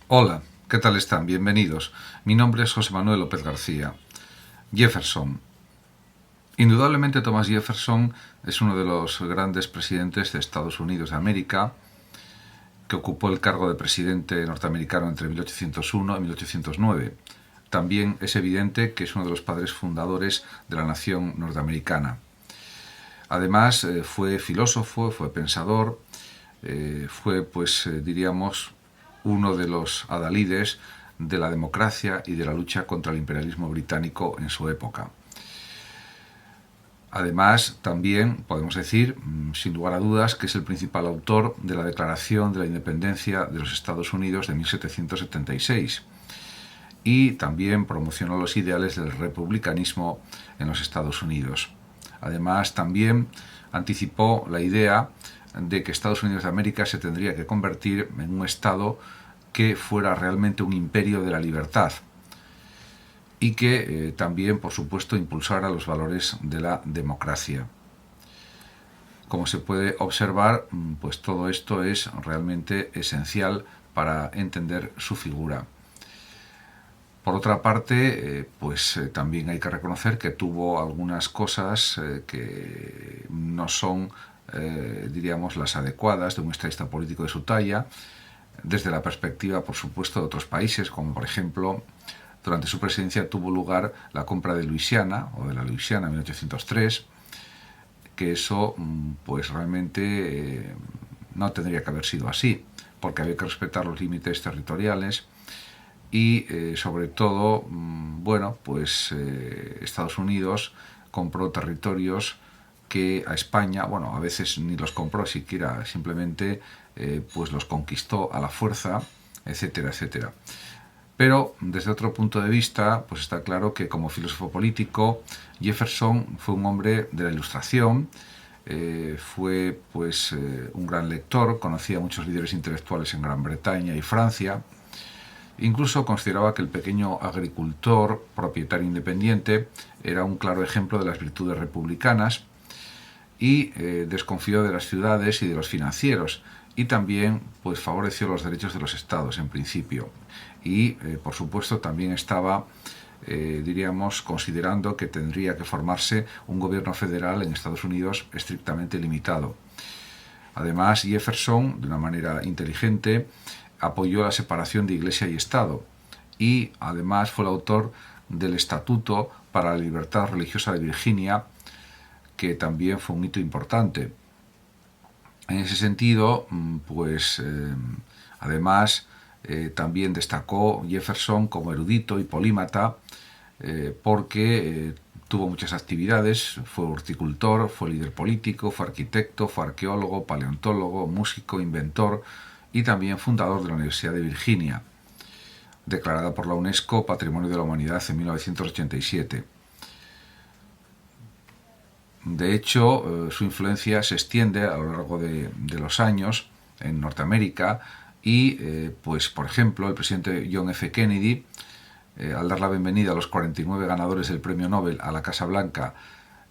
Hola, ¿qué tal están? Bienvenidos. Mi nombre es José Manuel López García. Jefferson. Indudablemente Thomas Jefferson es uno de los grandes presidentes de Estados Unidos de América, que ocupó el cargo de presidente norteamericano entre 1801 y 1809. También es evidente que es uno de los padres fundadores de la nación norteamericana. Además, fue filósofo, fue pensador, fue, diríamos, uno de los adalides de la democracia y de la lucha contra el imperialismo británico en su época. Además, también podemos decir, sin lugar a dudas, que es el principal autor de la Declaración de la Independencia de los Estados Unidos de 1776 y también promocionó los ideales del republicanismo en los Estados Unidos. Además, también anticipó la idea de que Estados Unidos de América se tendría que convertir en un Estado que fuera realmente un imperio de la libertad y que también, por supuesto, impulsara los valores de la democracia. Como se puede observar, pues todo esto es realmente esencial para entender su figura. Por otra parte, también hay que reconocer que tuvo algunas cosas que no son, diríamos, las adecuadas de un estadista político de su talla, desde la perspectiva, por supuesto, de otros países, como por ejemplo, durante su presidencia tuvo lugar la compra de Luisiana, o de la Luisiana en 1803, que eso, pues realmente no tendría que haber sido así, porque había que respetar los límites territoriales y sobre todo, Estados Unidos compró territorios que a España, bueno, a veces ni los compró siquiera, simplemente pues los conquistó a la fuerza, etcétera, etcétera. Pero desde otro punto de vista, pues está claro que como filósofo político, Jefferson fue un hombre de la Ilustración, fue un gran lector, conocía a muchos líderes intelectuales en Gran Bretaña y Francia. Incluso consideraba que el pequeño agricultor, propietario independiente, era un claro ejemplo de las virtudes republicanas y desconfió de las ciudades y de los financieros, y también pues favoreció los derechos de los estados en principio y por supuesto también estaba diríamos considerando que tendría que formarse un gobierno federal en Estados Unidos estrictamente limitado. Además, Jefferson, de una manera inteligente, apoyó la separación de Iglesia y Estado y además fue el autor del Estatuto para la Libertad Religiosa de Virginia, que también fue un hito importante. En ese sentido, además, también destacó Jefferson como erudito y polímata porque tuvo muchas actividades, fue horticultor, fue líder político, fue arquitecto, fue arqueólogo, paleontólogo, músico, inventor y también fundador de la Universidad de Virginia, declarada por la UNESCO Patrimonio de la Humanidad en 1987. De hecho, su influencia se extiende a lo largo de los años en Norteamérica y, por ejemplo, el presidente John F. Kennedy, al dar la bienvenida a los 49 ganadores del Premio Nobel a la Casa Blanca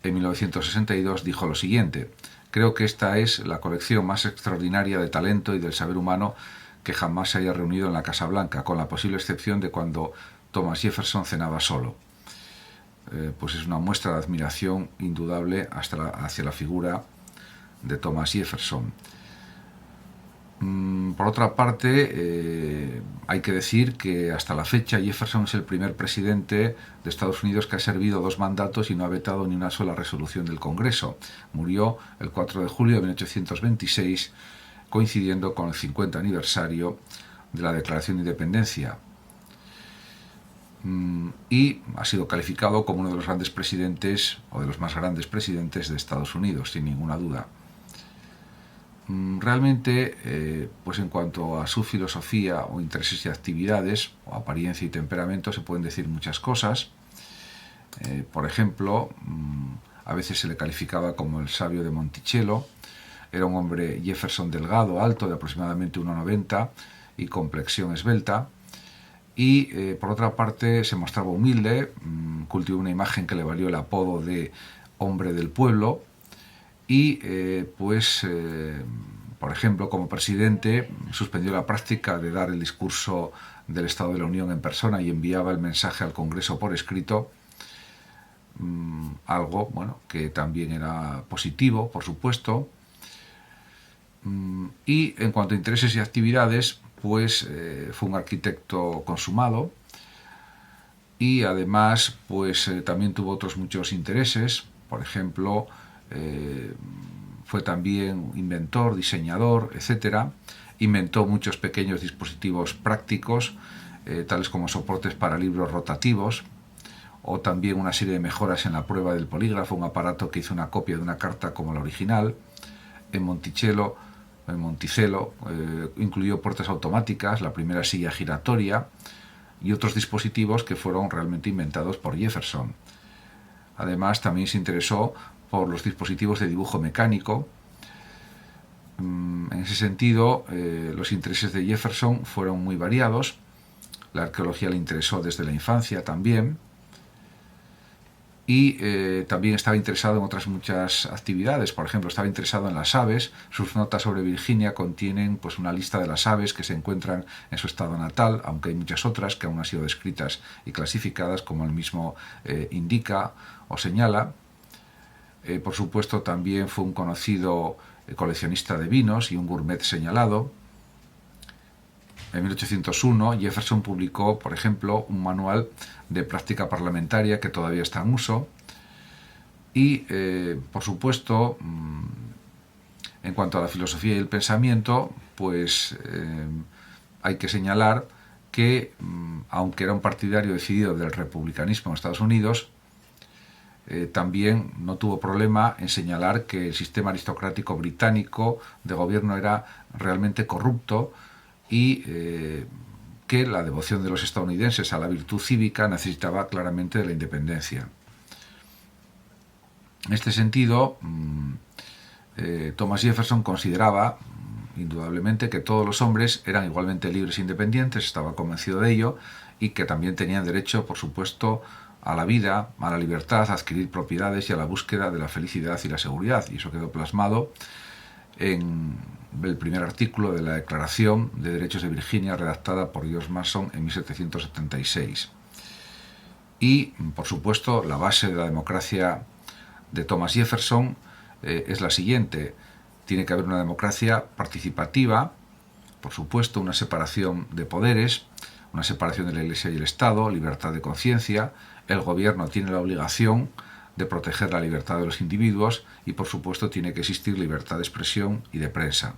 en 1962, dijo lo siguiente: creo que esta es la colección más extraordinaria de talento y del saber humano que jamás se haya reunido en la Casa Blanca, con la posible excepción de cuando Thomas Jefferson cenaba solo. Pues es una muestra de admiración indudable hacia la figura de Thomas Jefferson. Por otra parte, hay que decir que hasta la fecha Jefferson es el primer presidente de Estados Unidos que ha servido 2 mandatos y no ha vetado ni una sola resolución del Congreso. Murió el 4 de julio de 1826, coincidiendo con el 50 aniversario de la Declaración de Independencia. Y ha sido calificado como uno de los grandes presidentes, o de los más grandes presidentes de Estados Unidos, sin ninguna duda. Realmente, pues en cuanto a su filosofía o intereses y actividades, o apariencia y temperamento, se pueden decir muchas cosas. Por ejemplo, a veces se le calificaba como el sabio de Monticello. Era un hombre Jefferson delgado, alto, de aproximadamente 1,90 y complexión esbelta. Y por otra parte se mostraba humilde, cultivó una imagen que le valió el apodo de hombre del pueblo y Por ejemplo, como presidente, suspendió la práctica de dar el discurso del Estado de la Unión en persona y enviaba el mensaje al Congreso por escrito, algo bueno, que también era positivo, por supuesto. Y en cuanto a intereses y actividades, pues fue un arquitecto consumado y además pues también tuvo otros muchos intereses. Por ejemplo, fue también inventor, diseñador, etcétera. Inventó muchos pequeños dispositivos prácticos, tales como soportes para libros rotativos, o también una serie de mejoras en la prueba del polígrafo, un aparato que hizo una copia de una carta como la original. En Monticello incluyó puertas automáticas, la primera silla giratoria y otros dispositivos que fueron realmente inventados por Jefferson. Además, también se interesó por los dispositivos de dibujo mecánico. En ese sentido, los intereses de Jefferson fueron muy variados. La arqueología le interesó desde la infancia también. Y también estaba interesado en otras muchas actividades. Por ejemplo, estaba interesado en las aves. Sus notas sobre Virginia contienen pues una lista de las aves que se encuentran en su estado natal, aunque hay muchas otras que aún han sido descritas y clasificadas, como él mismo indica o señala. Por supuesto, también fue un conocido coleccionista de vinos y un gourmet señalado. En 1801 Jefferson publicó, por ejemplo, un manual de práctica parlamentaria que todavía está en uso. Y, por supuesto, en cuanto a la filosofía y el pensamiento, pues hay que señalar que, aunque era un partidario decidido del republicanismo en Estados Unidos, también no tuvo problema en señalar que el sistema aristocrático británico de gobierno era realmente corrupto y que la devoción de los estadounidenses a la virtud cívica necesitaba claramente de la independencia. En este sentido, Thomas Jefferson consideraba indudablemente que todos los hombres eran igualmente libres e independientes, estaba convencido de ello, y que también tenían derecho, por supuesto, a la vida, a la libertad, a adquirir propiedades y a la búsqueda de la felicidad y la seguridad. Y eso quedó plasmado en el primer artículo de la Declaración de Derechos de Virginia, redactada por George Mason en 1776. Y, por supuesto, la base de la democracia de Thomas Jefferson es la siguiente: tiene que haber una democracia participativa, por supuesto, una separación de poderes, una separación de la Iglesia y el Estado, libertad de conciencia. El gobierno tiene la obligación de proteger la libertad de los individuos y, por supuesto, tiene que existir libertad de expresión y de prensa.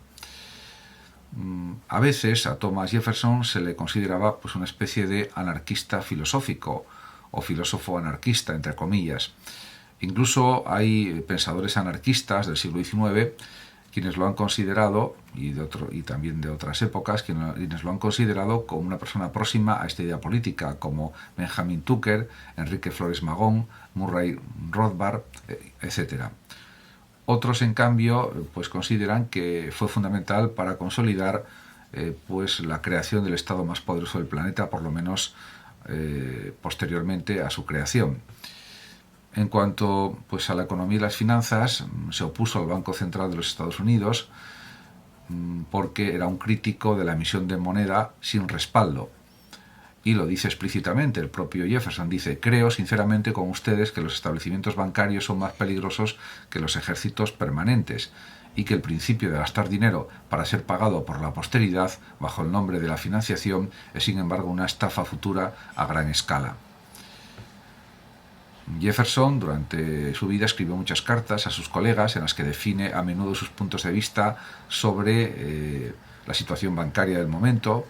A veces a Thomas Jefferson se le consideraba pues una especie de anarquista filosófico o filósofo anarquista, entre comillas. Incluso hay pensadores anarquistas del siglo XIX quienes lo han considerado, y también de otras épocas, quienes lo han considerado como una persona próxima a esta idea política, como Benjamin Tucker, Enrique Flores Magón, Murray Rothbard, etc. Otros, en cambio, pues consideran que fue fundamental para consolidar pues la creación del Estado más poderoso del planeta, por lo menos posteriormente a su creación. En cuanto pues, a la economía y las finanzas, se opuso al Banco Central de los Estados Unidos porque era un crítico de la emisión de moneda sin respaldo. Y lo dice explícitamente, el propio Jefferson dice: creo sinceramente con ustedes que los establecimientos bancarios son más peligrosos que los ejércitos permanentes y que el principio de gastar dinero para ser pagado por la posteridad bajo el nombre de la financiación es sin embargo una estafa futura a gran escala. Jefferson durante su vida escribió muchas cartas a sus colegas en las que define a menudo sus puntos de vista sobre la situación bancaria del momento,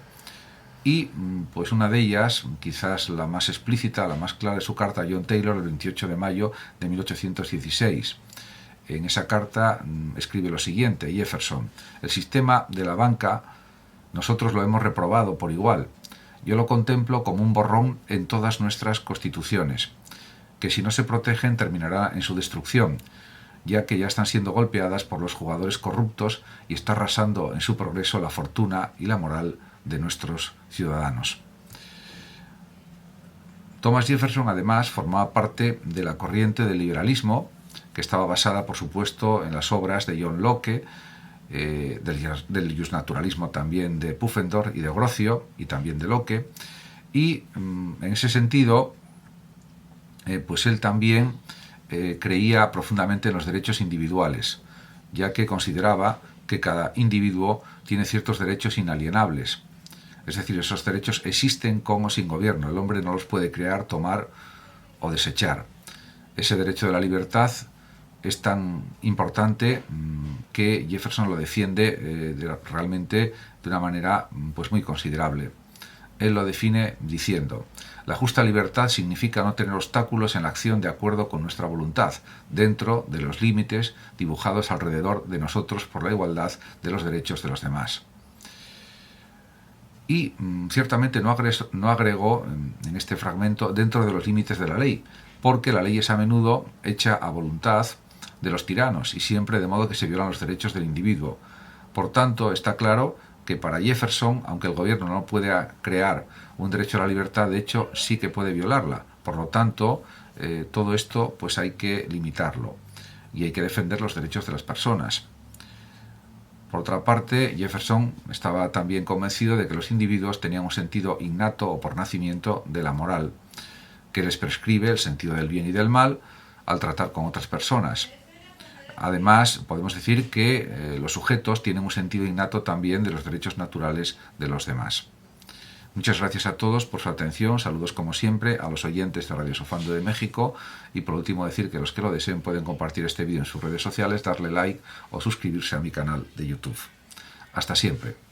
y pues una de ellas, quizás la más explícita, la más clara, de su carta a John Taylor el 28 de mayo de 1816. En esa carta escribe lo siguiente Jefferson: el sistema de la banca nosotros lo hemos reprobado por igual. Yo lo contemplo como un borrón en todas nuestras constituciones, que si no se protegen terminará en su destrucción, ya que ya están siendo golpeadas por los jugadores corruptos y está arrasando en su progreso la fortuna y la moral de nuestros ciudadanos. Thomas Jefferson además formaba parte de la corriente del liberalismo, que estaba basada por supuesto en las obras de John Locke del justnaturalismo también de Pufendorf y de Grocio y también de Locke, y en ese sentido pues él también creía profundamente en los derechos individuales, ya que consideraba que cada individuo tiene ciertos derechos inalienables. Es decir, esos derechos existen con o sin gobierno. El hombre no los puede crear, tomar o desechar. Ese derecho de la libertad es tan importante que Jefferson lo defiende realmente de una manera pues muy considerable. Él lo define diciendo: la justa libertad significa no tener obstáculos en la acción de acuerdo con nuestra voluntad, dentro de los límites dibujados alrededor de nosotros por la igualdad de los derechos de los demás. Y ciertamente no agregó en este fragmento dentro de los límites de la ley, porque la ley es a menudo hecha a voluntad de los tiranos y siempre de modo que se violan los derechos del individuo. Por tanto, está claro que para Jefferson, aunque el gobierno no puede crear un derecho a la libertad, de hecho sí que puede violarla. Por lo tanto, todo esto pues hay que limitarlo y hay que defender los derechos de las personas. Por otra parte, Jefferson estaba también convencido de que los individuos tenían un sentido innato o por nacimiento de la moral, que les prescribe el sentido del bien y del mal al tratar con otras personas. Además, podemos decir que los sujetos tienen un sentido innato también de los derechos naturales de los demás. Muchas gracias a todos por su atención, saludos como siempre a los oyentes de Radio Sofando de México y por último decir que los que lo deseen pueden compartir este vídeo en sus redes sociales, darle like o suscribirse a mi canal de YouTube. Hasta siempre.